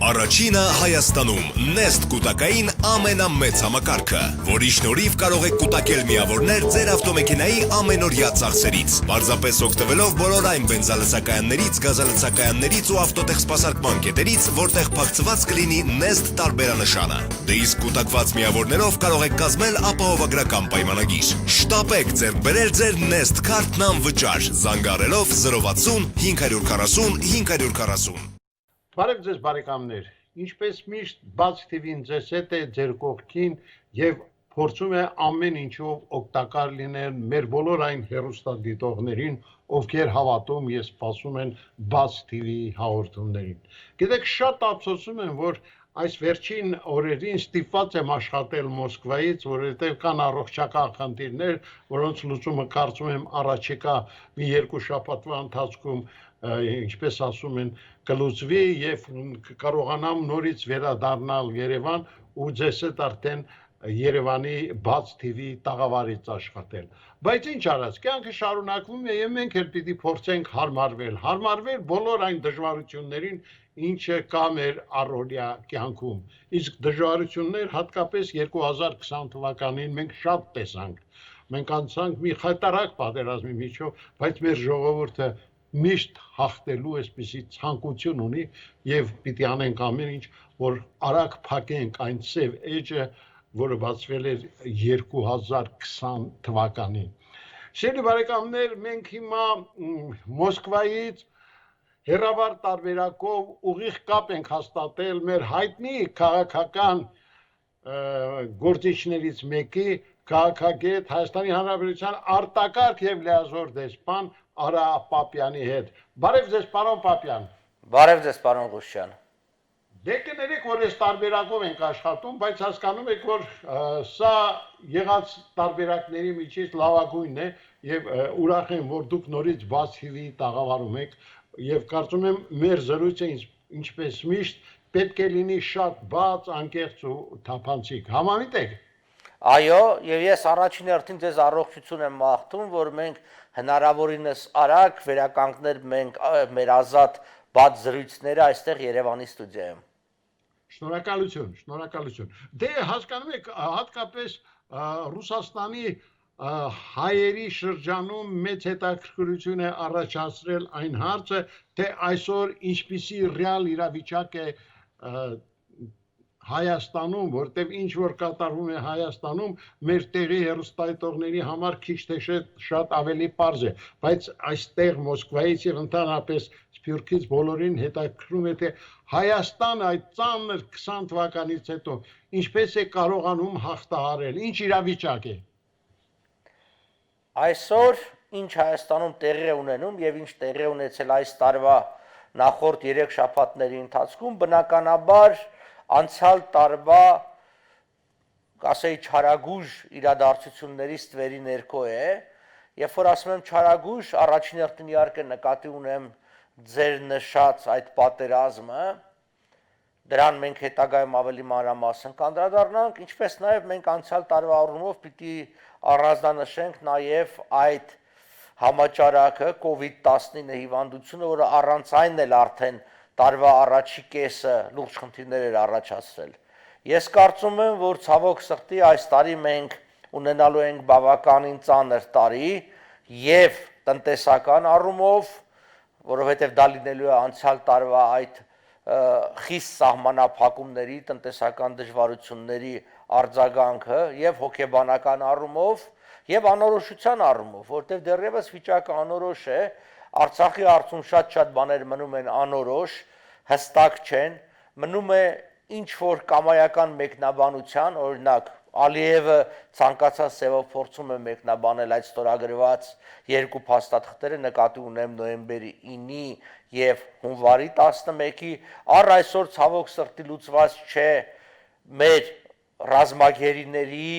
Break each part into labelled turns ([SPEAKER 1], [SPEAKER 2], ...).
[SPEAKER 1] Առաջինը Հայաստանում Nest կուտակային ամենամեծ համակարգը, որի շնորհիվ կարող եք կուտակել միավորներ ձեր ավտոմեքենայի ամենօրյա ծախսերից, պարզապես օգտվելով բոլոր այն բենզալցակայաններից, գազալցակայաններից ու ավտոտեխսպասարկման կետերից, որտեղ փակցված կլինի Nest տարբերանշանը։ Դե իսկ կուտակված միավորներով կարող եք կազմել ապահովագրական պայմանագիր։ Շտապեք ձեռք բերել ձեր Nest քարտն անվճար, զանգահարելով 060 540 540։
[SPEAKER 2] Բարև ձեզ բարեկամներ, ինչպես միշտ Բաց TV-ն ձեզ հետ է ձեր կողքին եւ փորձում է ամեն ինչով օգտակար լինել մեր բոլոր այն հեռուստադիտողներին, ովքեր հավատում եւ սպասում են Բաց TV-ի հաղորդումներին։ Գիտեք, շատ ափսոսում եմ, որ այս վերջին օրերին ստիպված եմ աշխատել Մոսկվայից, որովհետեւ կան առողջական խնդիրներ, որոնց լուծումը կարծում եմ առաջիկա մի երկու շաբաթվա ընթացքում ինչպես ասում են կլուծվի եւ կարողանամ նորից վերադառնալ Երևան ու ձեզ հետ արդեն Երևանի Բաց TV տաղավարից աշխատել։ Բայց ինչ արած, կյանքը շարունակվում է եւ մենք էլ պիտի փորձենք հարմարվել բոլոր այն դժվարություններին, ինչը կա մեր առօրյա կյանքում։ Իսկ դժվարություններ հատկապես 2020 թվականին մենք շատ տեսանք։ Մենք անցանք մի խայտարակ պատերազմի միջով, բայց մեր ժողովուրդը միշտ հաղթելու այսպիսի ցանկություն ունի եւ պիտի անենք ամեն ինչ, որ արագ փակենք այն ծև էջը, որը բացվել էր 2020 թվականին։ Շեյլի բարեկամներ, մենք հիմա Մոսկվայից հերավար տարբերակով ուղիղ կապ ենք հաստատել մեր հայտնի քաղաքական գործիչներից մեկի, քաղաքագետ Հայաստանի Հանրապետության արտակարգ եւ լիազոր դեսպան Արա Պապյանի հետ։ Բարև ձեզ, պարոն Պապյան։
[SPEAKER 3] Բարև ձեզ, պարոն Ղուշյան։
[SPEAKER 2] Դե կներեք, որ այս տարբերակով ենք աշխատում, բայց հասկանում եք, որ սա եղած տարբերակների միջից լավագույնն է եւ ուրախ եմ, որ դուք նորից Բաց TV-ի տաղավարում եք եւ կարծում եմ մեր զրույցը ինչպես միշտ պետք է լինի շատ բաց, անկեղծ ու թափանցիկ։ Համամիտ եք։
[SPEAKER 3] Այո, եւ ես առաջին հերթին ձեզ առողջություն եմ մաղթում, որ մենք հնարավորինս արագ վերականգներ մենք մեր ազատ բաց զրույցները այստեղ Երևանի ստուդիայում։
[SPEAKER 2] Շնորհակալություն։ Դե հասկանում եք, հատկապես Ռուսաստանի հայերի շրջանում մեծ հետաքրքրություն է առաջացրել այն հարցը, թե այսօր ինչպիսի ռեալ իրավիճակ է Հայաստանում, որտեղ ինչ որ կատարվում է Հայաստանում, մեր տեղի հեռուստադիտողների համար քիչ թե շատ ավելի པարզ է, բայց այստեղ Մոսկվայից եւ ընդհանրապես Սփյուռքից բոլորին հետաքրքրում է թե Հայաստանը այդ ծանր 20 թվականից հետո ինչպես է կարողանում հաղթահարել, ինչ իրավիճակ է։
[SPEAKER 3] Այսօր ինչ Հայաստանում տեղի է ունենում եւ ինչ տեղի ունեցել այս տարվա նախորդ 3 շաբաթների ընթացքում, բնականաբար անցյալ տարվա կասեի չարագույժ իրադարձություններից ստվերի ներքո է, երբ որ ասում եմ չարագույժ, առաջին հերթին իհարկե նկատի ունեմ ձեր նշած այդ պատերազմը, դրան մենք հետագայում ավելի մանրամասն կանդրադառնանք, ինչպես նաև մենք անցյալ տարվա առումով պիտի առանձնանշենք նաև այդ համաճարակը COVID-19 հիվանդությունը, որը առանց այն էլ արդեն տարվա առաջի կեսը լուրջ խնդիրներ էր առաջացրել։ Ես կարծում եմ, որ ցավոք սրտի այս տարի մենք ունենալու ենք բավականին ծանր տարի եւ տնտեսական առումով, որովհետեւ դա լինելու է անցյալ տարվա այդ խիստ սահմանափակումների, տնտեսական դժվարությունների արձագանքը եւ հոգեբանական առումով եւ անորոշության առումով, որտեղ դեռևս վիճակը անորոշ է, Արցախի հարցում շատ բաներ մնում են անորոշ, հստակ չեն, մնում է ինչ որ կամայական մեկնաբանության, օրինակ Ալիևը ցանկացած ձևով փորձում է մեկնաբանել այդ ստորագրված երկու փաստաթղթերը, նկատի ունեմ նոյեմբերի 9-ի եւ հունվարի 11-ի, առ այսօր ցավոք սրտի լուծված չէ մեր ռազմագերիների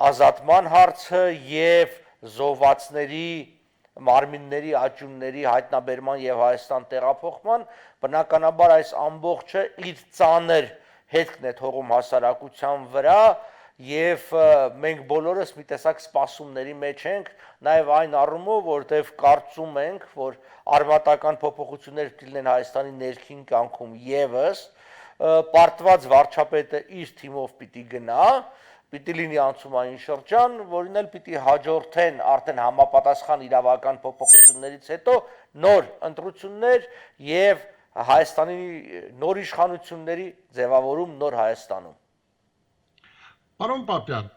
[SPEAKER 3] ազատման հարցը եւ զոհվածների մարմինների աճյունների հայտնաբերման եւ Հայաստան տեղափոխման, բնականաբար այս ամբողջը իր ծանր հետքն է թողում հասարակության վրա եւ մենք բոլորս մի տեսակ սպասումների մեջ ենք, նաեւ այն առումով, որտեւ կարծում ենք, որ արմատական փոփոխություններ կլինեն Հայաստանի ներքին կյանքում եւս, պարտված վարչապետը իր թիմով պիտի գնա, պիտի լինի անցումային շրջան, որին էլ պիտի հաջորդեն արդեն համապատասխան իրավական փոփոխություններից հետո նոր ընտրություններ եւ Հայաստանի նոր իշխանությունների ձևավորում նոր Հայաստանում։
[SPEAKER 2] Պարոն Պապյան,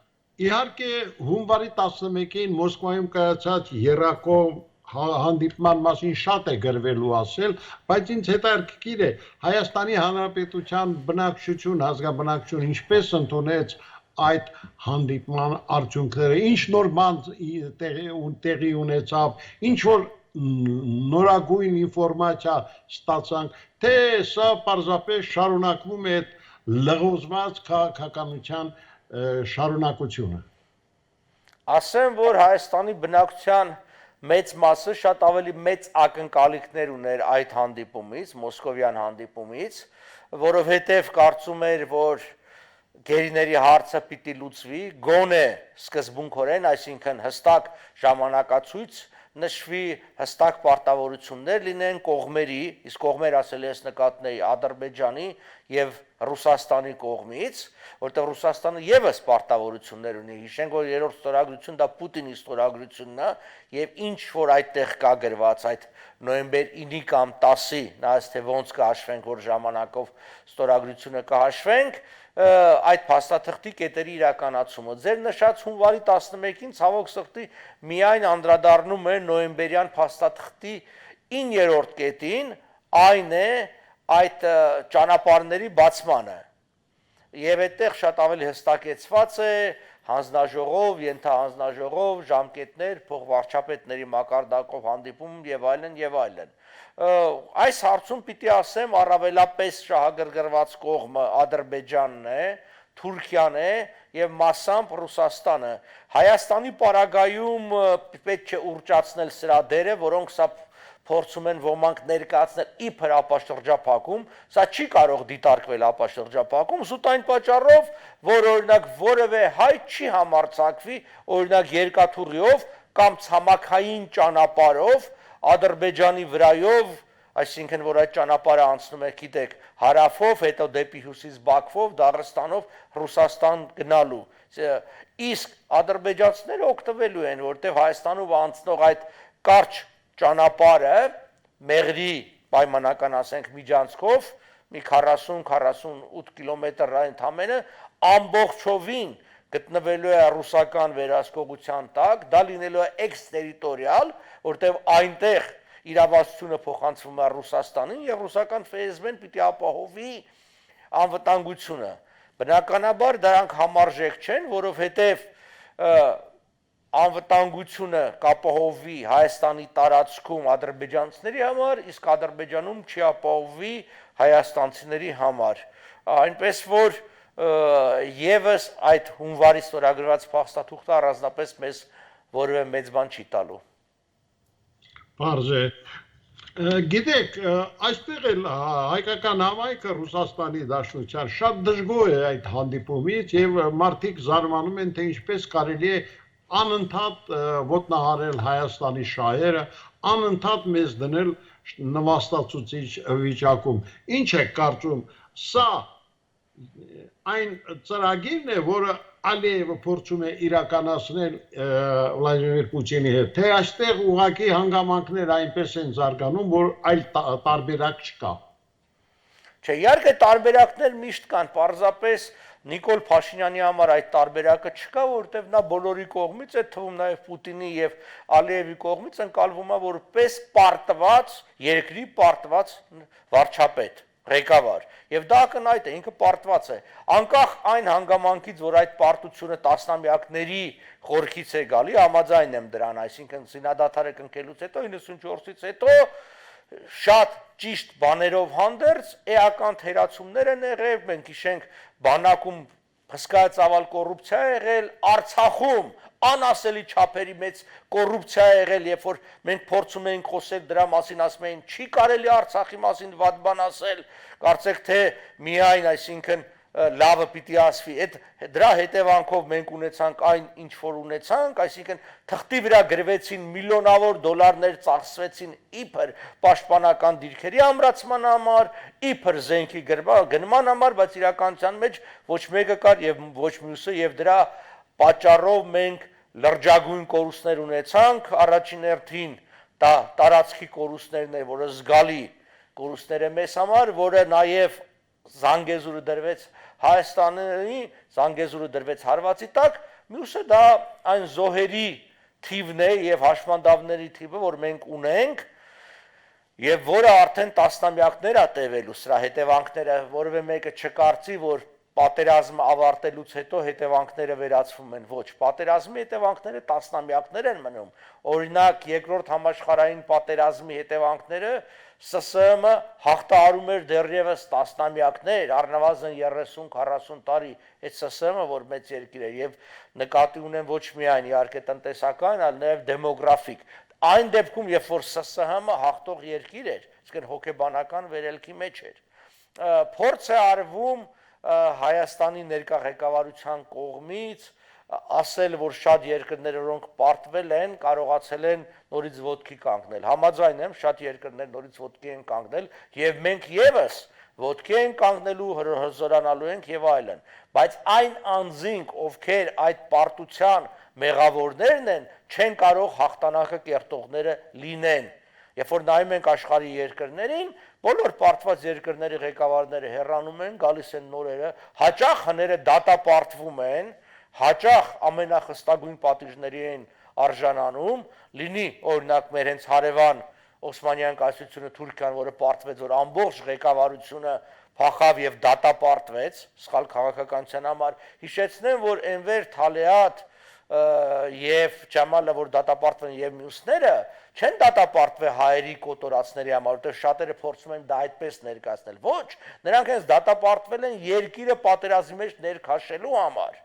[SPEAKER 2] իհարկե հունվարի 11-ին Մոսկվայում կայացած երակոմ հանդիպման մասին շատ է գրվելու ասել, բայց ինձ հետաքրքիր է Հայաստանի Հանրապետության բնակչություն, ազգաբնակչություն ինչպես ընդունեց այդ հանդիպման արդյունքները, ինչ նոր բան տեղի ունեցավ, ինչ որ նորագույն ինֆորմացիա ստացանք, թե սա պարզապես շարունակվում է լղոզված քաղաքականության շարունակությունը։
[SPEAKER 3] Ասեմ, որ Հայաստանի բնակչության մեծ մասը շատ ավելի մեծ ակնկալիքներ ուներ այդ հանդիպումից, մոսկովյան հանդիպումից, որովհետև կարծում էր, որ գերիների հարցը պիտի լուծվի, գոնե սկզբունքորեն, այսինքն հստակ ժամանակացույց նշվի, հստակ պարտավորություններ լինեն կողմերի, իսկ կողմեր ասել ես նկատների Ադրբեջանի եւ Ռուսաստանի կողմից, որտեղ Ռուսաստանը եւս պարտավորություններ ունի, հիշենք, որ երրորդ ստորագրությունը դա Պուտինի ստորագրությունն է եւ ինչ որ այդտեղ կա գրված այդ նոյեմբեր 9-ի կամ 10-ի, նայած թե ոնց կհաշվենք, որ ժամանակով ստորագրությունը կհաշվենք, այդ փաստաթղթի կետերի իրականացումը։ Ձեր նշած հունվարի 11-ին ցավոք սրտի միայն անդրադառնում է նոյեմբերյան փաստաթղթի 9-րդ կետին, այն է այդ ճանապարհների բացմանը։ Եվ այդտեղ շատ ավելի հստակեցված է հանձնաժողով, ենթահանձնաժողով, ժամկետներ, փոխվարչապետների մակարդակով հանդիպում եւ այլն եւ այլն։ Այս հարցում պիտի ասեմ առավելապես շահագրգռված կողմը Ադրբեջանն է, Թուրքիան է եւ մասամբ Ռուսաստանը։ Հայաստանի պարագայում պետք է ուռճացնել սրա դերը, որոնք սա փորձում են ոմանք ներկայացնել իբր ապաշրջափակում, սա չի կարող դիտարկվել ապաշրջափակում, զուտ այն պատճառով, որ օրինակ որևէ հայ չի համարձակվի, օրինակ երկաթուղիով կամ ցամաքային ճանապարհով Ադրբեջանի վրայով, այսինքն որ այդ ճանապարհը անցնում է, գիտեք, հարավով, հետո դեպի հյուսիս Բաքվով, Դաղստանով, Ռուսաստան գնալու։ Իսկ ադրբեջանցիները օգտվելու են, որտեղ Հայաստանով անցնող այդ կարճ ճանապարհը մեղրի պայմանական ասենք միջանցքով մի 40-48 կիլոմետր ընդամենը ամբողջովին գտնվելու է ռուսական վերահսկողության տակ, դա լինելու է էքստերիտորիալ, որտեղ այնտեղ իրավասությունը փոխանցվում է Ռուսաստանին եւ ռուսական ՖՍԲ-ն պիտի ապահովի անվտանգությունը։ Բնականաբար դրանք համարժեք չեն, որովհետեւ անվտանգությունը կապահովվի Հայաստանի տարածքում ադրբեջանցիների համար, իսկ Ադրբեջանում չի ապահովվի հայաստանցիների համար։ Այնպես որ եւս այդ հունվարի ստորագրված փաստաթուղթը առանձնապես մեզ որևէ մեծ բան չի տալու։
[SPEAKER 2] Պարզ է։ Գիտեք, այստեղ էլ հայկական համայնքը Ռուսաստանի Դաշնության շատ դժգոհ է այդ հանդիպումից եւ մարդիկ զարմանում են, թե ինչպես կարելի է անընդհատ ոտնահարել Հայաստանի շահերը, անընդհատ մեզ դնել նվաստացուցիչ վիճակում։ Ինչ է կարծում, սա այն ծրագիրն է, որը Ալիևը փորձում է իրականացնել Վլադիմիր Պուտինի հետ, թե այստեղ ուղղակի հանգամանքներ այնպես են զարգանում, որ այլ տարբերակ չկա։
[SPEAKER 3] Չէ, իհարկե տարբերակներ միշտ կան, պարզապես Նիկոլ Փաշինյանի համար այդ տարբերակը չկա, որովհետև նա բոլորի կողմից է թվում նաև Պուտինի եւ Ալիևի կողմից ընկալվում է որպես պարտված, երկրի պարտված վարչապետ, ղեկավար։ Եվ դա ակնհայտ է, ինքը պարտված է։ Անկախ այն հանգամանքից, որ այդ պարտությունը տասնամյակների խորքից է գալի, համաձայն եմ դրան, այսինքն զինադադարը կնքելուց հետո 94-ից հետո շատ ճիշտ բաներով հանդերձ էական թերացումներ են եղել, մենք հիշենք բանակում հսկայածավալ կոռուպցիա է եղել, Արցախում անասելի չափերի մեծ կոռուպցիա է եղել, երբ որ մենք փորձում էինք խոսել դրա մասին, ասում էին չի կարելի Արցախի մասին վատ բան ասել, կարծեք թե միայն այսինքն լավը պիտի ասվի, այդ դրա հետևանքով մենք ունեցանք այն ինչ որ ունեցանք, այսինքն թղթի վրա գրվեցին միլիոնավոր դոլարներ ծախսվեցին իբր պաշտպանական դիրքերի ամրացման համար, իբր զենքի գնման համար, բայց իրականության մեջ ոչ մեկը կար եւ ոչ մյուսը եւ դրա պատճառով մենք լրջագույն կորուստներ ունեցանք, առաջին հերթին դա տարածքի կորուստներն է, որը զգալի կորուստներ է մեզ համար, որը նաեւ Զանգեզուրը դրվեց Հայաստանի, Զանգեզուրը դրվեց հարվածի տակ, մյուսը դա այն զոհերի թիվն է եւ հաշմանդամների թիվը, որ մենք ունենք եւ որը արդեն տասնամյակներ է տևելու, սրա հետևանքները որևէ մեկը չկարծի, որ պատերազմը ավարտելուց հետո հետևանքները վերացվում են, ոչ, պատերազմի հետևանքները տասնամյակներ են մնում, օրինակ երկրորդ համաշխարհային պատերազմի հետևանքները ՍՍՄ-ը հաղթահարում էր դեռևս տասնամյակներ, առնվազն 30-40 տարի այդ ՍՍՄ-ը, որ մեծ երկիր է եւ նկատի ունեն ոչ միայն իհարկե տնտեսական, այլ նաեւ դեմոգրաֆիկ։ Այն դեպքում, երբ որ ՍՍՀ-ը հաղթող երկիր էր, այսինքն հոգեբանական վերելքի մեջ էր, փորձ է արվում Հայաստանի ներկա ղեկավարության կողմից ասել, որ շատ երկրներ, որոնք պարտվել են, կարողացել են նորից ոտքի կանգնել։ Համաձայն եմ, շատ երկրներ նորից ոտքի են կանգնել եւ մենք եւս ոտքի են կանգնելու, հզորանալու ենք եւ այլն։ Բայց այն անձինք, ովքեր այդ պարտության մեղավորներն են, չեն կարող հաղթանակը կերտողները լինեն։ Երբ որ նայում ենք աշխարհի երկրներին, բոլոր պարտված երկրների ղեկավարները հեռանում են, գալիս են նորերը, հաճախ հները դատապարտվում են, հաճախ ամենախստագույն պատիժների են արժանանում, լինի օրինակ մեր հենց հարևան Օսմանյան կայսրությունը Թուրքիան, որը պարտվեց, որ ամբողջ ղեկավարությունը փախավ եւ դատապարտվեց սխալ քաղաքականության համար, հիշեցնեմ, որ Էնվեր Թալեատ եւ Ջամալը, որ դատապարտվեն եւ մյուսները չեն դատապարտվել հայերի կոտորածների համար, որտեղ շատերը փորձում են դա այդպես ներկայացնել։ Ոչ, նրանք հենց դատապարտվել են երկիրը պատերազմի մեջ ներքաշելու համար։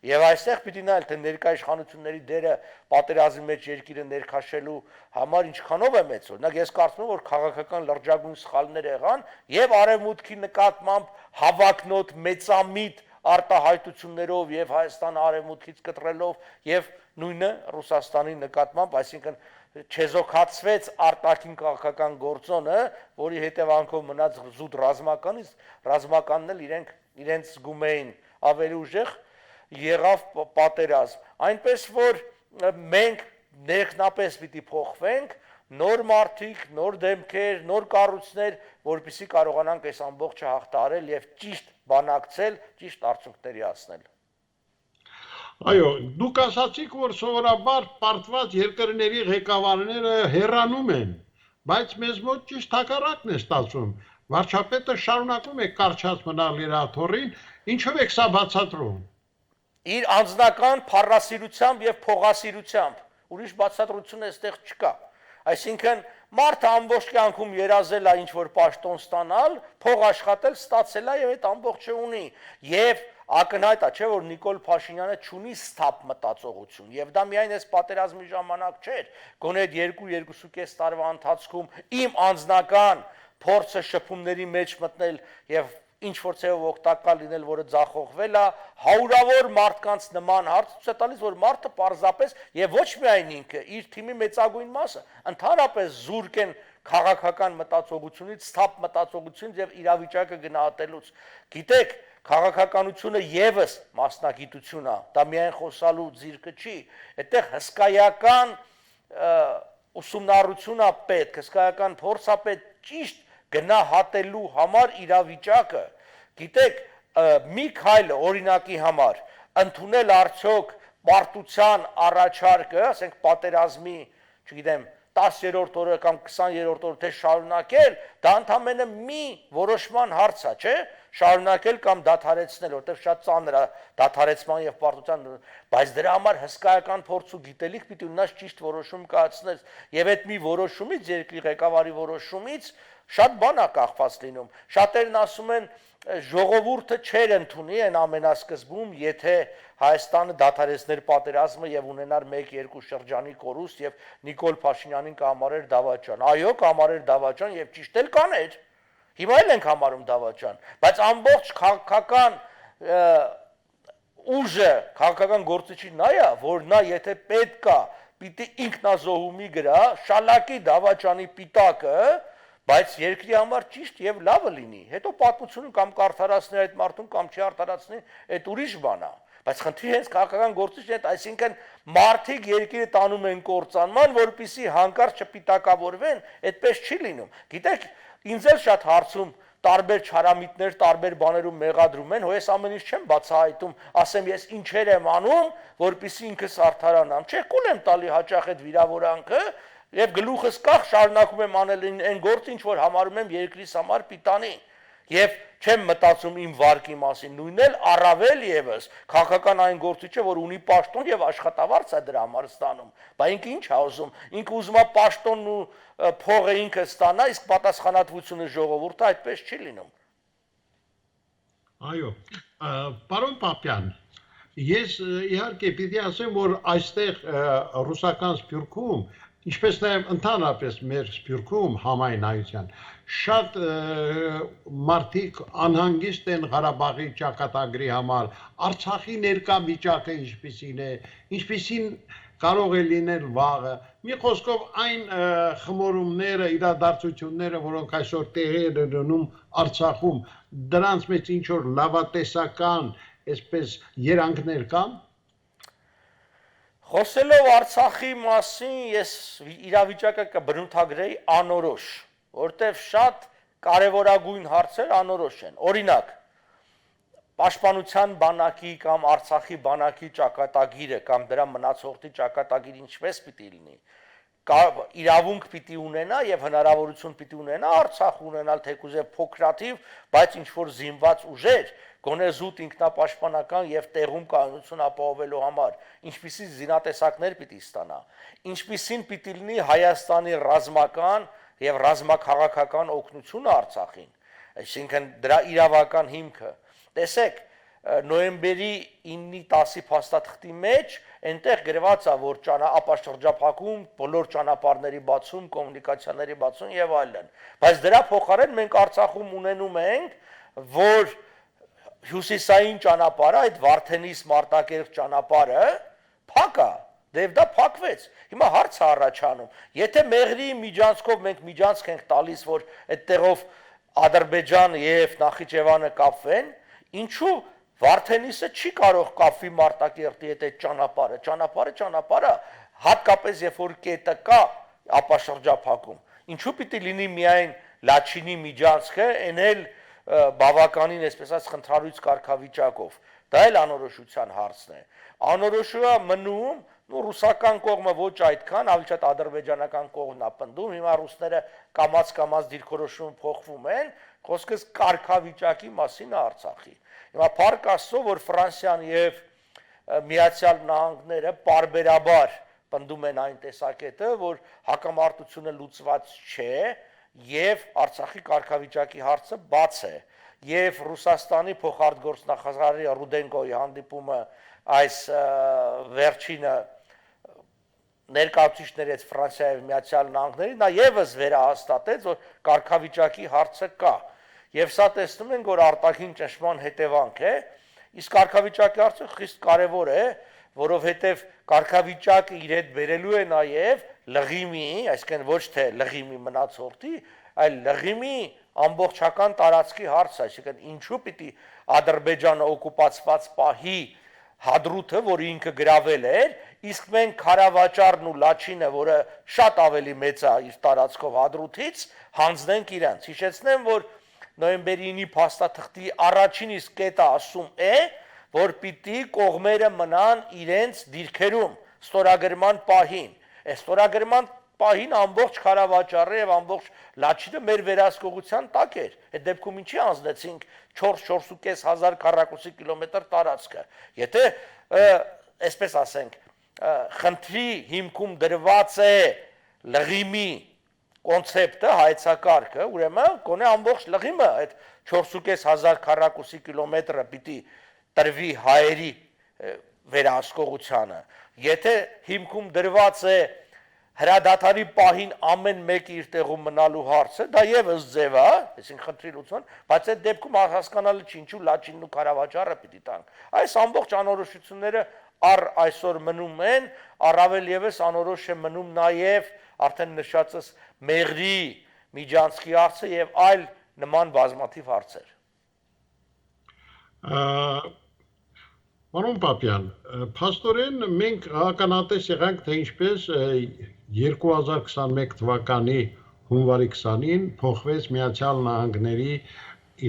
[SPEAKER 3] Եվ այստեղ պիտի նայել, թե ներկա իշխանությունների դերը պատերազմի մեջ երկիրը ներքաշելու համար ինչքանով է մեծ։ Օրինակ ես կարծում եմ, որ քաղաքական լրջագույն սխալներ եղան եւ արևմուտքի նկատմամբ հավակնոտ մեծամիտ արտահայտություններով եւ Հայաստանը արևմուտքից կտրելով եւ նույնը Ռուսաստանի նկատմամբ, այսինքն չեզոքացվեց արտաքին քաղաքական գործոնը, որի հետևանքով մնաց զուտ ռազմականն էլ իրենց զգում էին ավելի ուժեղ, եղավ պատերազմ։ Այնպես որ մենք ներքնապես պիտի փոխվենք, նոր մարդիկ, նոր դեմքեր, նոր կառույցներ, որպեսզի կարողանանք այս ամբողջը հաղթահարել եւ ճիշտ բանակցել, ճիշտ արդյունքների հասնել։
[SPEAKER 2] Այո, դուք ասացիք, որ սովորաբար պարտված երկրների ղեկավարները հեռանում են, բայց մեզ մոտ ճիշտ հակառակն է ստացվում։ Վարչապետը շարունակում է կարճած մնալ իր աթոռին, ինչով եք սա բացատրում։
[SPEAKER 3] Իր անձնական փառասիրությամբ եւ փողասիրությամբ, ուրիշ բացատրություն այստեղ չկա։ Այսինքն մարդը ամբողջ կյանքում երազել է ինչ որ պաշտոն ստանալ, փող աշխատել, ստացել է եւ այդ ամբողջը ունի։ Եվ ակնհայտ է, չէ՞ որ Նիկոլ Փաշինյանը չունի սթափ մտածողություն, եւ դա միայն այս պատերազմի ժամանակ չէր, գոնե այդ 2-2.5 տարվա ընթացքում իմ անձնական փորձը շփումների մեջ մտնել եւ ինչ որ ցեով օգտակար լինել, որը ձախողվել է, հարյուրավոր մարդկանց նման հարց ցույց է տալիս, որ մարդը պարզապես եւ ոչ միայն ինքը, իր թիմի մեծագույն մասը, ընդհանրապես զուրկ են քաղաքական մտածողությունից, սթափ մտածողությունից եւ իրավիճակը գնահատելուց։ Գիտեք, քաղաքականությունը եւս մասնագիտություն է, դա միայն խոսալու ձիրքը չի, այդտեղ հսկայական ուսումնառություն է պետք, հսկայական փորձ է պետք ճիշտ գնահատելու համար իրավիճակը։ Գիտեք, մի քայլ օրինակի համար ընդունել արդյոք պարտության առաջարկը, ասենք պատերազմի, չգիտեմ, 10-րդ օրը կամ 20-րդ օրը թե շարունակել, դա ընդամենը մի որոշման հարց է, չէ՞, շարունակել կամ դադարեցնել, որտեղ շատ ծանր է դադարեցման եւ պարտության, բայց դրա համար հսկայական փորձ ու գիտելիք պիտի ունենաս ճիշտ որոշում կայացնել, եւ այդ մի որոշումից, երկրի ղեկավարի որոշումից շատ բան է կախված լինում։ Շատերն ասում են, ժողովուրդը չեր ընդունի այն ամենասկզբում, եթե Հայաստանը դադարեցներ պատերազմը եւ ունենար 1-2 շրջանի կորուստ եւ Նիկոլ Փաշինյանին կհամարեր դավաճան։ Այո, կհամարեր դավաճան եւ ճիշտ էլ կաներ։ Հիմա էլ ենք համարում դավաճան, բայց ամբողջ քաղաքական ուժը քաղաքական գործիչի նա է, որ նա եթե պետք է պիտի ինքնազոհումի գրա, շալակի դավաճանի պիտակը, բայց երկրի համար ճիշտ եւ լավը լինի։ Հետո պատմությունը կամ կարդարացնի այդ մարդուն կամ չի արդարացնի, այդ ուրիշ բան է։ Բայց խնդրի հենց քաղաքական գործիչն է, այսինքն մարդիկ երկիրը տանում են կործանման, որպեսզի հանկարծ չպիտակավորվեն, այդպես չի լինում։ Գիտեք, ինձ էլ շատ հարցում տարբեր չարամիտներ, տարբեր բաներում մեղադրում են, հո ես ամեն ինչ չեմ բացահայտում, ասեմ ես ինչեր եմ անում, որպեսզի ինքս արդարանամ։ Չէ, կուլ եմ տալի հաճախ այդ վիրավորանքը եւ գլուխս կախ շարունակում եմ անել այն գործը, ինչ որ համարում եմ երկրիս համար պիտանի։ Եվ չեմ մտածում իմ վարկի մասին, նույնն էլ առավել եւս քաղաքական այն գործիչը, որ ունի պաշտոն եւ աշխատավարձ է դրա համար ստանում։ Բա ինքը ինչ է ուզում։ Ինքը ուզում է պաշտոնն ու փողը ինքը ստանա, իսկ պատասխանատվությունը ժողովուրդը այդպես չի լինում։
[SPEAKER 2] Այո, պարոն Պապյան, ես իհարկե պիտի ասեմ, որ այստեղ ռուսական սփյուռքում, ինչպես նաև ընդհանրապես մեր սփյուռքում համայնայության շատ մարդիկ անհանգիստ են Ղարաբաղի ճակատագրի համար, Արցախի ներկա վիճակը ինչպիսին է, ինչպիսին կարող է լինել վաղը։ Մի խոսքով այն խմորումները, իրադարձությունները, որոնք այսօր տեղի են ունենում Արցախում, դրանց մեջ ինչ որ լավատեսական, այսպես երանգներ կան։
[SPEAKER 3] Խոսելով Արցախի մասին, ես իրավիճակը կբնութագրեի անորոշ, որտեղ շատ կարևորագույն հարցեր անորոշ են։ Օրինակ, Պաշտպանության բանակի կամ Արցախի բանակի ճակատագիրը կամ դրա մնացորդի ճակատագիրը ինչպես պիտի լինի։ Իրավունք պիտի ունենա եւ հնարավորություն պիտի ունենա Արցախ ունենալ թեկուզ եւ փոքրաթիվ, բայց ինչ որ զինված ուժեր, գոնե զուտ ինքնապաշտպանական եւ տեղում կայունություն ապահովելու համար, ինչպիսի զինատեսակներ պիտի ստանա, ինչպիսին պիտի լինի Հայաստանի ռազմական եւ ռազմաքաղաքական օգնությունը Արցախին, այսինքն դրա իրավական հիմքը։ Տեսեք, նոյեմբերի 9-10-ի փաստաթղթի մեջ այնտեղ գրված է, որ ապաշրջափակում, բոլոր ճանապարհների բացում, կոմունիկացիաների բացում եւ այլն։ Բայց դրա փոխարեն մենք Արցախում ունենում ենք, որ հյուսիսային ճանապարհը, այդ Վարդենիս Մարտակերտ ճանապարհը փակ է, դեռ դա փակվեց։ Հիմա հարց է առաջանում, եթե Մեղրիի միջանցքով մենք միջանցք ենք տալիս, որ այդտեղով Ադրբեջան եւ Նախիջևանը կապվեն, ինչու Վարդենիսը չի կարող կապվի Մարտակերտի հետ այդ ճանապարհը, հատկապես երբ որ կետը կա ապաշրջափակում։ Ինչու պիտի լինի միայն Լաչինի միջանցքը, այն էլ բավականին, այսպես ասած, խնդրալույց կարգավիճակով։ Դա էլ անորոշության հարցն է։ Անորոշը մնում, ռուսական կողմը ոչ այդքան, ավելի շատ ադրբեջանական կողմն է պնդում, հիմա ռուսները կամաց դիրքորոշում փոխվում են, խոսքս կարգավիճակի մասին է Արցախի։ Հիմա փառք Աստծո, որ Ֆրանսիան եւ Միացյալ Նահանգները պարբերաբար պնդում են այն տեսակետը, որ հակամարտությունը լուծված չէ եւ Արցախի կարգավիճակի հարցը բաց է։ Եվ Ռուսաստանի փոխարտգործնախարարի Ռուդենկոյի հանդիպումը այս վերջինը ներկայացուցիչների հետ Ֆրանսիայի եւ Միացյալ Նահանգների, նա եւս վերահաստատեց, որ կարգավիճակի հարցը կա։ Եվ սա տեսնում ենք, որ արտաքին ճնշման հետևանք է, իսկ կարգավիճակի հարցը խիստ կարևոր է, որովհետև կարգավիճակը իր հետ բերելու է նաև լղիմի, այսինքն ոչ թե լղիմի մնացորդի, այլ լղիմի ամբողջական տարածքի հարցը, այսինքն ինչու պիտի Ադրբեջանը օկուպացված պահի Հադրութը, որ ինքը գրավել էր, իսկ մենք Քարավաճառն ու Լաչինը, որը շատ ավելի մեծ է իր տարածքով Հադրութից, հանձնենք իրանց։ Հիշեցնեմ, որ նոյեմբերի 9-ի փաստաթղթի առաջին իսկ կետը ասում է, որ պիտի կողմերը մնան իրենց դիրքերում ստորագրման պահին։ Այս ստորագրման պահին ամբողջ Քարավաճառը եւ ամբողջ Լաչինը մեր վերահսկողության տակ էր։ Այդ դեպքում ինչի անձնեցինք 4-4.500 քառակուսի կիլոմետր տարածքը։ Եթե այսպես ասենք, խնդրի հիմքում դրված է լղիմի կոնցեպտը, հայեցակարգը, ուրեմն գոնե ամբողջ լղիմը այդ 4.500 քառակուսի կիլոմետրը պիտի տրվի հայերի վերահսկողությանը։ Եթե հիմքում դրված է հրադադարի պահին ամեն մեկը իր տեղում մնալու հարցը, դա եւս ձև է, այսինքն խնդրի լուծման, բայց այդ դեպքում հասկանալի չի ինչու Լաչինն ու Ղարաբաղը պիտի տանք։ Այս ամբողջ անորոշությունները առ այսօր մնում են, առավել եւս անորոշ է մնում նաեւ արդեն նշածս Մեղրի Միջանցքի հարցը եւ այլ նման բազմաթիվ հարցեր։
[SPEAKER 2] Պարոն Պապյան, փաստորեն մենք ականատես եղանք, թե ինչպես 2021 թվականի հունվարի 20-ին փոխվեց Միացյալ Նահանգների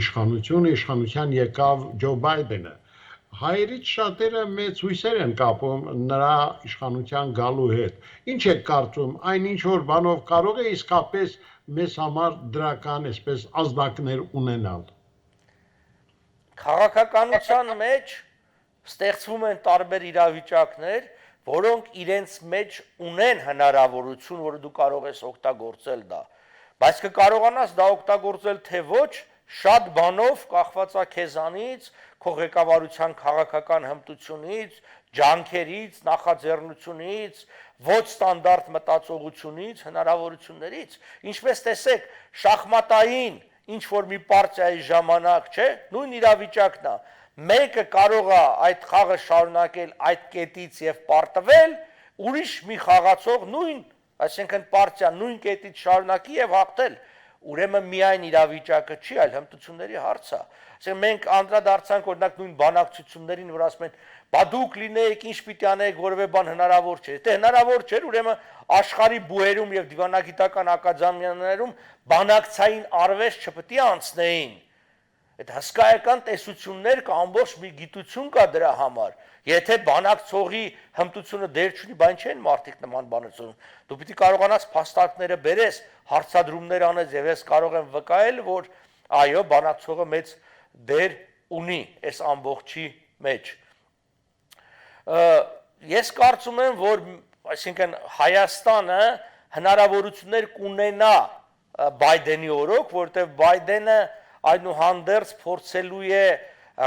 [SPEAKER 2] իշխանության եկավ Ջո Բայդենը։ Հայերից շատերը մեծ հույսեր են կապում նրա իշխանության գալու հետ։ Ինչ եք կարծում, այն ինչ որ բանով կարող է իսկապես մեզ համար դրական այսպես ազդակներ ունենալ։
[SPEAKER 3] Քաղաքականության մեջ ստեղծվում են տարբեր իրավիճակներ, որոնք իրենց մեջ ունեն հնարավորություն, որ դու կարող ես օգտագործել դա, բայց կկարողանաս դա օգտագործել թե ոչ, շատ բանով կախված է քեզանից, քո ղեկավարության քաղաքական հմտությունից, ջանքերից, նախաձեռնությունից, ոչ ստանդարտ մտածողությունից, հնարավորություններից, ինչպես տեսեք, շախմատային ինչ որ մի պարտիայի ժամանակ, չէ, նույն իրավիճակն է, մեկը կարող է այդ խաղը շարունակել այդ կետից եւ պարտվել, ուրիշ մի խաղացող նույն, այսինքն պարտիա նույն կետից շարունակի եւ հաղթել, ուրեմն միայն իրավիճակը չի, այլ հմտությունների հարց է։ Այսինքն մենք անդրադարձանք օրինակ նույն բանակցություններին, որ ասում են, բա դուք լինեիք, ինչ պիտի անեիք, որևէ բան հնարավոր չէ։ Դե հնարավոր չէր, ուրեմն աշխարհի բուհերում եւ դիվանագիտական ակադեմիաներում բանակցային արվեստ չպետք է անցնեին։ Այդ հսկայական տեսություններ կա, ամբողջ մի գիտություն կա դրա համար։ Եթե բանակցողի հմտությունը դեր չունի, բան չեն մարդիկ նման բաներ։ Դու պիտի կարողանաս փաստարկները բերես, հարցադրումներ անես եւ ես կարող եմ վկայել, որ այո, բանակցողը մեծ դեր ունի այս ամբողջի մեջ։ Ես կարծում եմ, որ այսինքն Հայաստանը հնարավորություններ կունենա Բայդենի օրոք, որտեղ Բայդենը այնուհանդերձ փորձելու է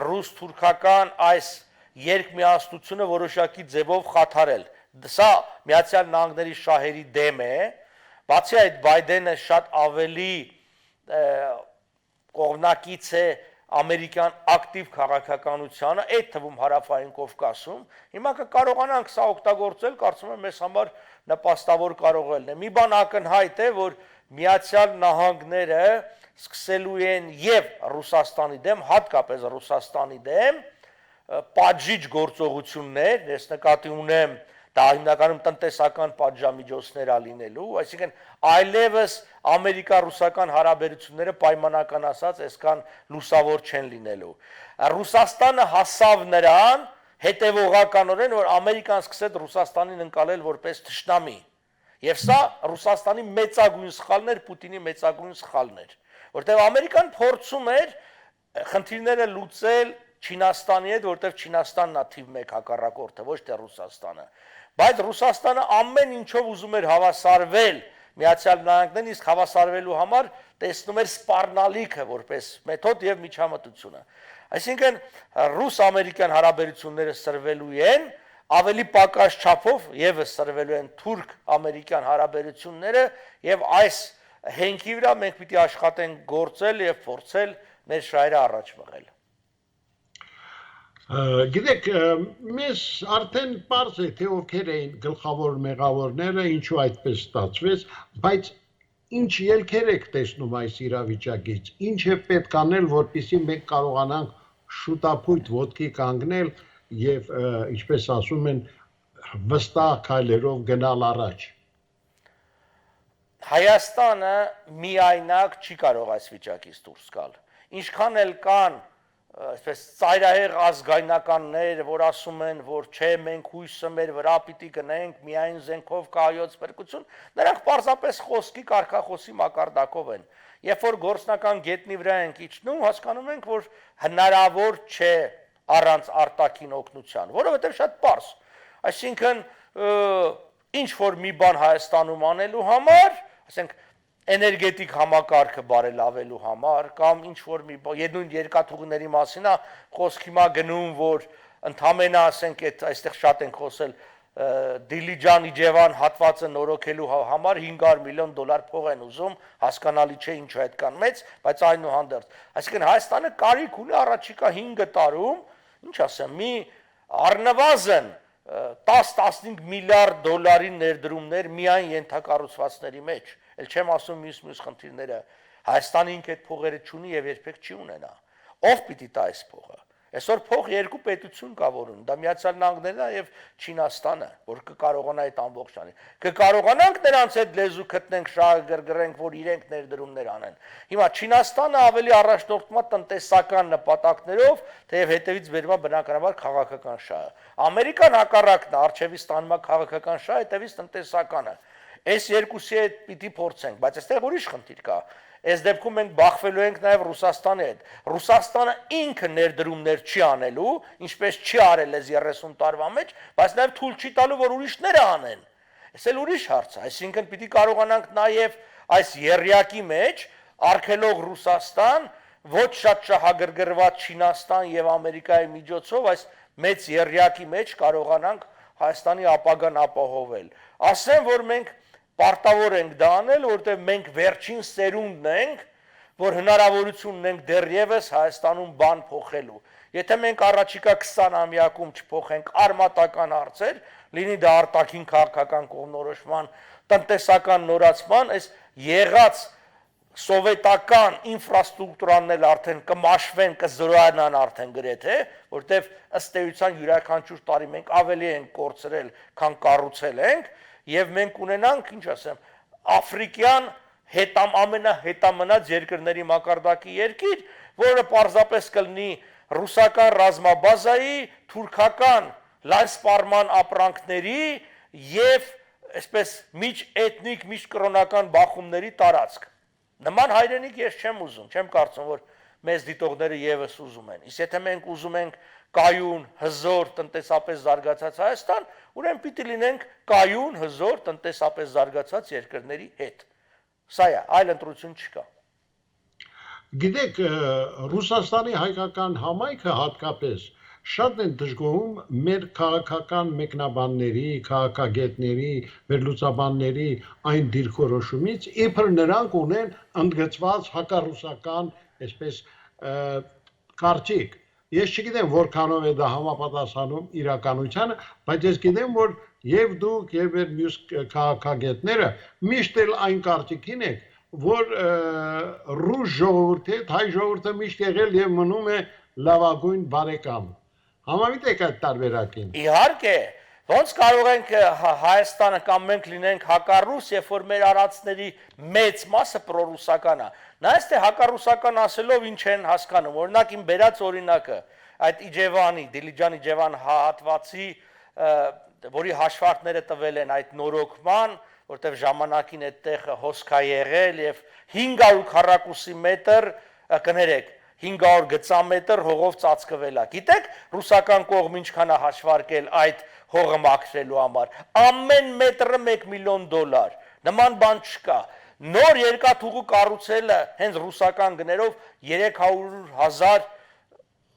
[SPEAKER 3] ռուս-թուրքական այս երկմիասնությունը որոշակի ձևով խաթարել։ Սա Միացյալ Նահանգների շահերի դեմ է, բացի այդ Բայդենը շատ ավելի կողմնակից է ամերիկյան ակտիվ քաղաքականությանը, այդ թվում հարավային Կովկասում, հիմա կկարողանանք սա օգտագործել, կարծում եմ մեզ համար նպաստավոր կարող է լինել։ Մի բան ակնհայտ է, որ Միացյալ Նահանգները սկսելու են եւ Ռուսաստանի դեմ, հատկապես Ռուսաստանի դեմ, պատժիչ գործողություններ, ես նկատի ունեմ, դա հիմնականում տնտեսական պատժամիջոցներ ալինելու, այսինքն այլևս ամերիկա-ռուսական հարաբերությունները պայմանական ասած այսքան լուսավոր չեն լինելու։ Ռուսաստանը հասավ նրան հետևողականորեն, որ Ամերիկան սկսեց Ռուսաստանին ընկալել որպես թշնամի։ Եվ սա Ռուսաստանի մեծագույն սխալն էր, Պուտինի մեծագույն սխալն էր, որտեղ Ամերիկան փորձում էր խնդիրները լուծել Չինաստանի հետ, որտեղ Չինաստանն է թիվ 1 հակառակորդը, ոչ թե Ռուսաստանը, բայց Ռուսաստանը ամեն ինչով ուզում էր հավասարվել Միացյալ Նահանգներին, իսկ հավասարվելու համար տեսնում էր սպառնալիքը որպես մեթոդ եւ միջամտությունը։ Այսինքն ռուս-ամերիկյան հարաբերությունները սրվելու են, ավելի պակաս չափով եւս սրվելու են թուրք-ամերիկյան հարաբերությունները եւ այս հենքի վրա մենք պիտի աշխատենք գործել եւ փորձել մեր շահերը առաջ մղել։
[SPEAKER 2] Գիտեք, մեզ արդեն պարզ է, թե ովքեր էին գլխավոր մեղավորները, ինչու այդպես ստացվեց, բայց ինչ ելքեր եք տեսնում այս իրավիճակից, ինչ է պետք անել, որպեսզի մենք կարողանանք շուտապույտ ոտքի կանգնել եւ ինչպես ասում են, վստահ քայլերով գնալ առաջ։
[SPEAKER 3] Հայաստանը միայնակ չի կարող այս վիճակից դուրս գալ։ Ինչքան էլ կան այսպես ծայրահեղ ազգայնականներ, որ ասում են, որ չէ, մենք հույսը մեր վրա պիտի գնենք, միայն զենքով կայոց փրկություն, նրանք պարզապես խոսքի կարգախոսի մակարդակով են։ Երբ որ գործնական գետնի վրա ենք իջնում, հասկանում ենք, որ հնարավոր չէ առանց արտաքին օգնության, որովհետև շատ պարզ։ Այսինքն ինչ որ մի բան Հայաստանում անելու համար, ասենք էներգետիկ համակարգը բարելավելու համար կամ ինչ որ մի նույն երկաթուղիների մասին է խոսք հիմա գնում, որ ընդհանրապես ասենք այստեղ շատ ենք խոսել Դիլիջան Իջևան հատվածը նորոգելու համար 500 միլիոն դոլար փող են ուզում, հասկանալի չէ ինչու այդքան մեծ, բայց այնուհանդերձ։ Այսինքն Հայաստանը կարիք ունի առաջիկա 5 տարում, ինչ ասեմ, մի առնվազն 10-15 միլիարդ դոլարի ներդրումներ միայն ենթակառուցվածքների մեջ, էլ չեմ ասում մյուս խնդիրները։ Հայաստանը ինքը այդ փողերը չունի եւ երբեք չի ունենա։ Ով պիտի տա այս փողը։ Այսօր փող երկու պետություն կա որ ունի, դա Միացյալ Նահանգներն է եւ Չինաստանը, որ կկարողանա այդ ամբողջ անի։ Կկարողանանք նրանց այդ լեզու գտնենք, շահագրգռենք, որ իրենք ներդրումներ անեն։ Հիմա Չինաստանը ավելի առաջնորդվում է տնտեսական նպատակներով, թեև հետևից բերվում է բնականաբար քաղաքական շահը։ Ամերիկան հակառակն է, արժևից ստանում է քաղաքական շահ, հետևից տնտեսականը։ Այս երկուսի հետ պիտի փորձենք, բայց այստեղ ուրիշ խնդիր կա։ Այս դեպքում մենք բախվելու ենք նաև Ռուսաստանի հետ։ Ռուսաստանը ինքը ներդրումներ չի անելու, ինչպես չի արել այս 30 տարվա մեջ, բայց նաև թույլ չի տալու, որ ուրիշները անեն։ Այս էլ ուրիշ հարց է, այսինքն պիտի կարողանանք նաև այս եռյակի մեջ արգելող Ռուսաստան, ոչ շատ շահագրգռված Չինաստան եւ Ամերիկայի միջոցով այս մեծ եռյակի մեջ կարողանանք Հայաստանի ապագան ապահովել։ Ասեմ, որ մենք պարտավոր ենք դա անել, որտեղ մենք վերջին սերունդն ենք, որ հնարավորություն ունենք դեռևս Հայաստանում բան փոխելու։ Եթե մենք առաջիկա 20-ամյակում չփոխենք արմատական հարցեր, լինի դա արտաքին քաղաքական կողմնորոշման, տնտեսական նորացման, այս եղած սովետական ինֆրաստրուկտուրանն էլ արդեն կմաշվեն, կզրոյանան արդեն գրեթե, որտեղ ըստ էության յուրաքանչյուր տարի մենք ավելի ենք կորցրել, քան կառուցել ենք, եւ մենք ունենանք, ինչ ասեմ, աֆրիկյան ամենահետամնաց երկրների մակարդակի երկիր, որը պարզապես կլինի ռուսական ռազմաբազայի, թուրքական լայսպարման ապրանքների եւ այսպես միջ-էթնիկ, միջ-կրոնական բախումների տարածք։ Նման հայրենիք ես չեմ ուզում, չեմ կարծում, որ մեզ դիտողները եւս ուզում են։ Իսկ եթե մենք ուզում ենք կայուն, հզոր, տնտեսապես զարգացած Հայաստան, ուրեմն պիտի լինենք կայուն, հզոր, տնտեսապես զարգացած երկրների հետ։ Սա է, այլ ընտրություն չկա։
[SPEAKER 2] Գիտեք, Ռուսաստանի հայկական համայնքը հատկապես շատ են դժգոհում մեր քաղաքական մեկնաբանների, քաղաքագետների, վերլուծաբանների այն դիրքորոշումից, իբր նրանք ունեն ընդգծված հակառուսական, այսպես կարծիք։ Ես չգիտեմ որքանով է դա համապատասխանում իրականությանը, բայց ես գիտեմ, որ եւ դուք եւ մեր մյուս քաղաքագետները միշտ էլ այն կարծիքին եք, որ ռուս ժողովուրդը, հայ ժողովուրդը միշտ եղել եւ մնում է լավագույն բարեկամ։ Համավիտ եք այդ տարբերակին։
[SPEAKER 3] Իհարկե, ոնց կարող ենք Հայաստանը կամ մենք լինենք հակառուս, երբ որ մեր արածների մեծ մասը պրոռուսական է։ Նայած թե հակառուսական ասելով ինչ են հասկանում, օրինակ իմ բերած օրինակը, այդ Իջևանի, Դիլիջան Իջևան հատվածի, որի հաշվարկները տվել են այդ նորոգման, որտեղ ժամանակին այդտեղ հոսք է եղել եւ 500 քառակուսի մետր, կներեք, 500 գծամետր հողով ծածկվել է։ Գիտեք, ռուսական կողմը ինչքան է հաշվարկել այդ հողը մաքրելու համար։ Ամեն մետրը $1 միլիոն։ Նման բան չկա։ Նոր երկաթուղու կառուցելը հենց ռուսական գներով $300,000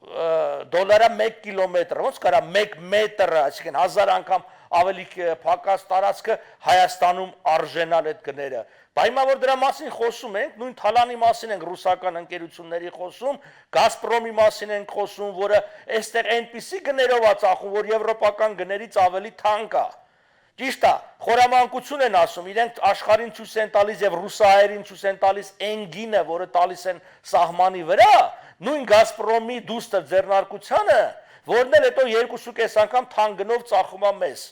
[SPEAKER 3] $1 կիլոմետր, ոնց կարա 1 մետրը, այսինքն 1000 անգամ ավելի փակած տարածքը Հայաստանում արժենալ այդ գները։ Բայց հիմա որ դրա մասին խոսում ենք, նույն թալանի մասին ենք ռուսական ընկերությունների խոսում, Գազպրոմի մասին ենք խոսում, որը այստեղ այնպիսի գներով է ծախում, որ եվրոպական գներից ավելի թանկ է։ Ճիշտ է, խորամանկություն են ասում, իրենք աշխարհին ցույց են տալիս եւ ռուսահայերին ցույց են տալիս այն գինը, որը տալիս են սահմանի վրա, նույն Գազպրոմի դուստր ձեռնարկությանը, որն էլ հետո 2.5 անգամ թանկ գնով ծախում է մեզ։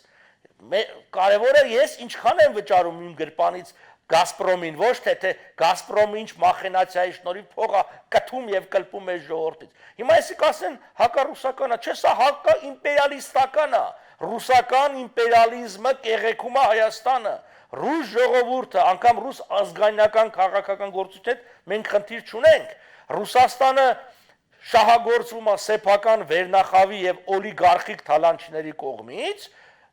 [SPEAKER 3] Կարևորը ես ինչքան եմ վճարում իմ գրպանից Գազպրոմին, ոչ թե Գազպրոմը ինչ մախինացիայի շնորհիվ փողը կթում եւ կլպում է ժողովրդից։ Հիմա էսի կասեն հակառուսականա, չէ, սա հակա իմպերիալիստական է։ Ռուսական իմպերիալիզմը կեղեքում է Հայաստանը։ Ռուս ժողովուրդը, անգամ ռուս ազգայնական քաղաքական գործունեության հետ մենք խնդիր չունենք։ Ռուսաստանը շահագործվում է սեփական վերնախավի եւ օլիգարխիկ թալանչների կողմից,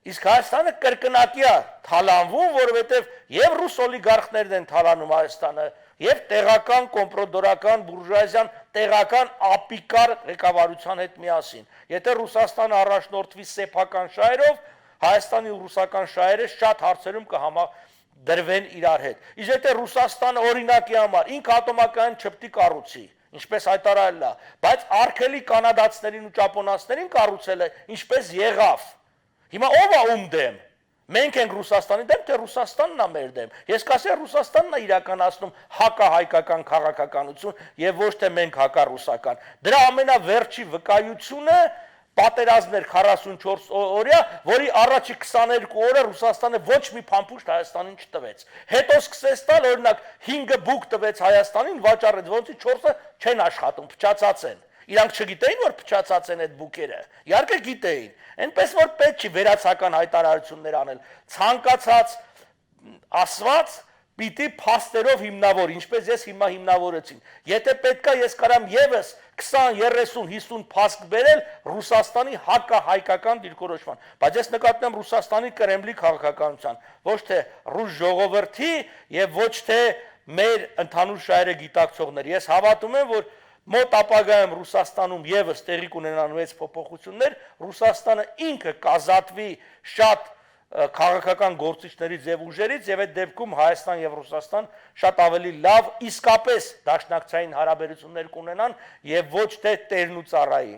[SPEAKER 3] իսկ Հայաստանը կրկնակի է թալանվում, որովհետեւ եւ ռուս օլիգարխներն են թալանում Հայաստանը, եւ տեղական կոմպրոդորական բուրժուազիան տեղական ապիկար ղեկավարության հետ միասին։ Եթե Ռուսաստանը առաջնորդվի սեփական շահերով, Հայաստանի ու ռուսական շահերը շատ հարցերում կհամադրվեն իրար հետ։ Իսկ եթե Ռուսաստանը օրինակի համար ինքը ատոմական չպտի կառուցի, ինչպես հայտարարել է, բայց արգելի կանադացիներին ու ճապոնացիներին կառուցել է, ինչպես եղավ։ Հիմա ով է ում դեմ։ Մենք ենք Ռուսաստանի դեմ, թե Ռուսաստանն է մեր դեմ։ Ես կասեմ Ռուսաստանն է իրականացնում հակահայկական քաղաքականություն եւ ոչ թե մենք հակառուսական։ Դրա ամենավերջի վկայությունը պատերազմներ 44 օրյա, որի առաջի 22 օրը Ռուսաստանը ոչ մի փամփուշտ Հայաստանին չտվեց։ Հետո սկսեց տալ, օրինակ 5 բուկ տվեց Հայաստանին, վաճառեց, ոնցի 4-ը չեն աշխատում, փչացած են։ Իրանք չգիտեին, որ փչացած են այդ բուկերը։ Իհարկե գիտեին։ Այնպես որ պետք չի վերացական հայտարարություններ անել։ Ցանկացած ասված պիտի փաստերով հիմնավոր, ինչպես ես հիմա հիմնավորեցին։ Եթե պետքա ես կարամ եւս 20, 30, 50 փաստ բերել Ռուսաստանի հակահայկական դիրքորոշման, բայց ես նկատում եմ Ռուսաստանի Կրեմլի քաղաքականության, ոչ թե ռուս ժողովրդի եւ ոչ թե մեր ընդհանուր շահերը գիտակցողներ։ Ես հավատում եմ, որ մոտ ապագայում Ռուսաստանում եւս տեղի կունենան մեծ փոփոխություններ, Ռուսաստանը ինքը կազատվի շատ քաղաքական գործիչներից եւ ուժերից եւ այդ դեպքում Հայաստան եւ Ռուսաստան շատ ավելի լավ իսկապես դաշնակցային հարաբերություններ կունենան եւ ոչ թե տերն ու ծառայի։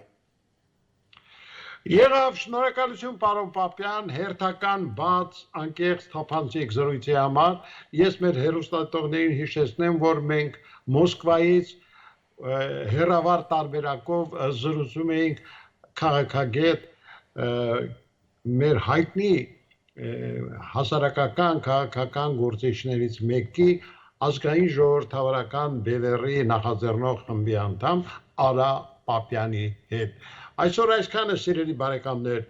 [SPEAKER 2] Եղավ, շնորհակալություն պարոն Պապյան, հերթական բաց անկեղծ թափանցիկ զրույցի համար։ Ես մեր հեռուստատողներին հիշեցնեմ, որ մենք Մոսկվայից հերավար տարբերակով զրուցում էինք քաղաքագետ մեր հայտնի հասարակական քաղաքական գործիչներից մեկի ազգային ժողովրդավարական բևեռի նախաձեռնող խմբի անդամ Արա Պապյանի հետ։ Այսօր այսքանը, սիրելի բարեկամներ,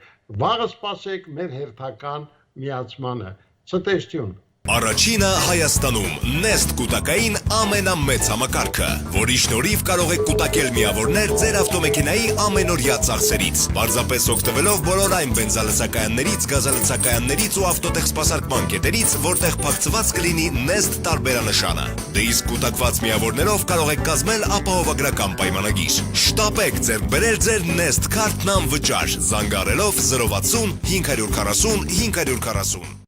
[SPEAKER 2] վաղը սպասեք մեր հերթական միացմանը։ Ցտեսություն։
[SPEAKER 1] Առաջինը Հայաստանում Nest կուտակային ամենամեծ համակարգը, որի շնորհիվ կարող եք կուտակել միավորներ ձեր ավտոմեքենայի ամենօրյա ծախսերից, պարզապես օգտվելով բոլոր այն բենզալցակայաններից, գազալցակայաններից ու ավտոտեխ սպասարկման կետերից, որտեղ փակցված կլինի Nest տարբերանշանը։ Դե իսկ կուտակված միավորներով կարող եք կազմել ապահովագրական պայմանագիր։ Շտապեք ձեռք բերել ձեր Nest քարտն անվճար, զանգահարելով 060 540 540։